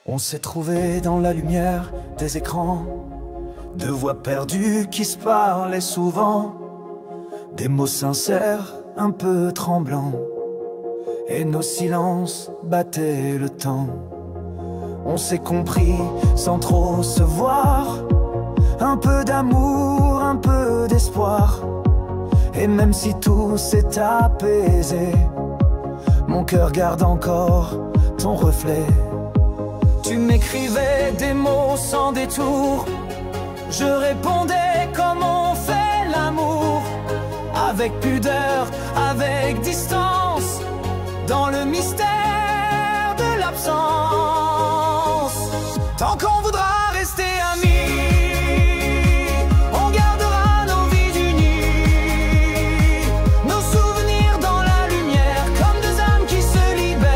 On s'est trouvé dans la lumière des écrans, deux voix perdues qui se parlaient souvent, des mots sincères un peu tremblants, et nos silences battaient le temps. On s'est compris sans trop se voir, un peu d'amour, un peu d'espoir. Et même si tout s'est apaisé, mon cœur garde encore ton reflet. Tu m'écrivais des mots sans détour, je répondais comme on fait l'amour, avec pudeur, avec distance, dans le mystère de l'absence. Tant qu'on voudra rester amis, on gardera nos vies unies, nos souvenirs dans la lumière, comme deux âmes qui se libèrent.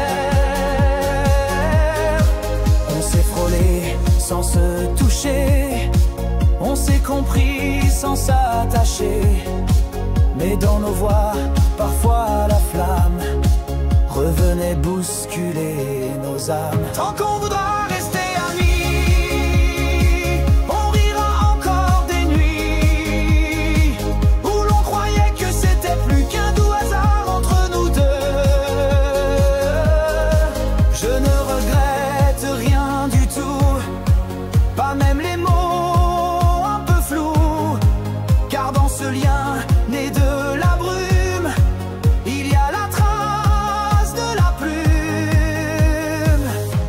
On s'est frôlé sans se toucher, on s'est compris sans s'attacher, mais dans nos voix, parfois la flamme revenait bousculer nos âmes. Tant qu'on voudra rester amis, on rira encore des nuits où l'on croyait que c'était plus qu'un doux hasard entre nous deux. Je ne regrette rien du tout, pas même les mots un peu flous, car dans ce lien né de la brume, il y a la trace de la plume.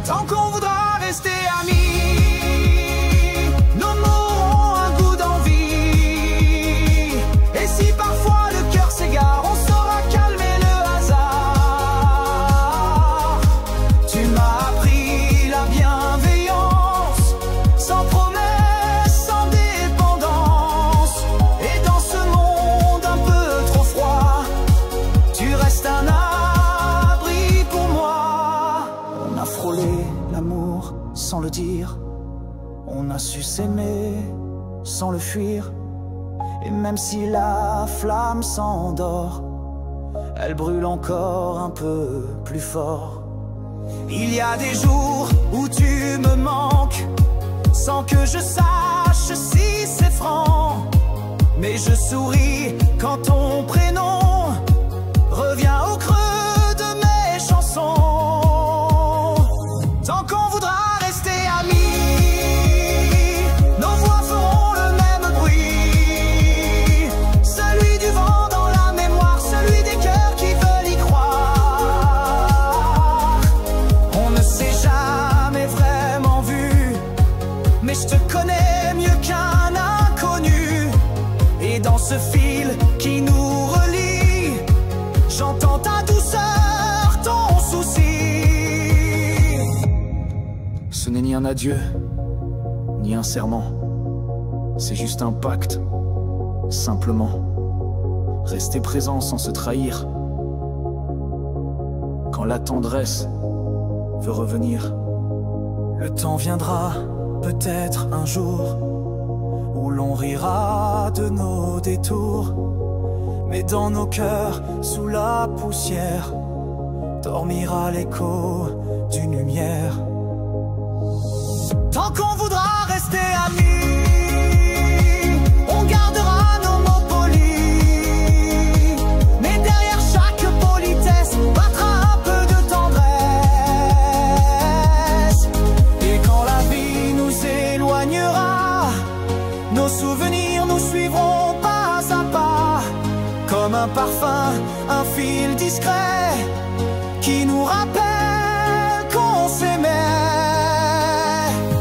Tant qu'on voudra rester amis, nos mots auront un goût d'envie, et si parfois le cœur s'égare, on saura calmer le hasard. Tu m'as appris la bienveillance, sans promesse, sans dépendance, et dans ce monde un peu trop froid, tu restes un abri pour moi. On a frôlé l'amour sans le dire, on a su s'aimer sans le fuir, et même si la flamme s'endort, elle brûle encore un peu plus fort. Il y a des jours où tu me manques, sans que je sache si c'est franc, mais je souris quand ton prénom revient au creux de mes chansons. Tant qu'on voudra rester amis, nos voix feront le même bruit, celui du vent dans la mémoire, celui des cœurs qui veulent y croire. On ne s'est jamais vraiment vu, mais je te connais mieux qu'un inconnu, et dans ce fil qui nous relie, j'entends ta douceur, ton souci. Ce n'est ni un adieu, ni un serment, c'est juste un pacte, simplement. Rester présent sans se trahir, quand la tendresse veut revenir. Le temps viendra, peut-être un jour, où l'on rira de nos détours, mais dans nos cœurs, sous la poussière, dormira l'écho d'une lumière. Tant qu'on voudra rester amis, on gardera nos mots polis, mais derrière chaque politesse battra un peu de tendresse. Et quand la vie nous éloignera, nos souvenirs nous suivront pas à pas, comme un parfum, un fil discret qui nous rappelle qu'on s'aimait.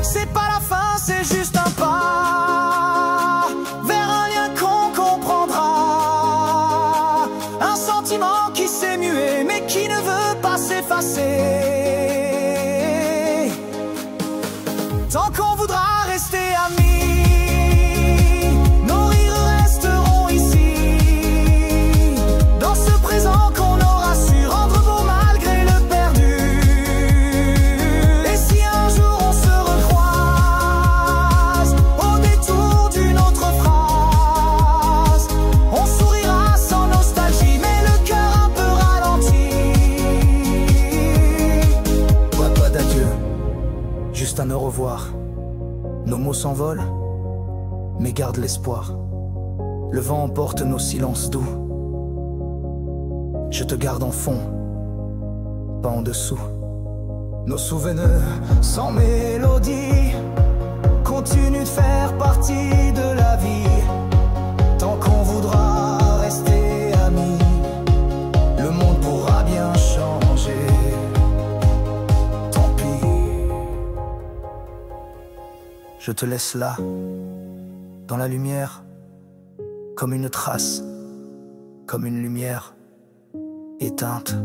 C'est pas la fin, c'est juste un pas vers un lien qu'on comprendra, un sentiment qui s'est mué mais qui ne veut pas s'effacer. Tant qu'on voudra rester amis, nos rires resteront ici, dans ce présent qu'on aura su juste un au revoir. Nos mots s'envolent, mais garde l'espoir. Le vent emporte nos silences doux. Je te garde en fond, pas en dessous. Nos souvenirs sans mélodie continuent de faire partie de la vie. Tant qu'on voudra rester amis, le monde pourra bien changer. Tant pis. Je te laisse là, dans la lumière, comme une trace, comme une lumière éteinte.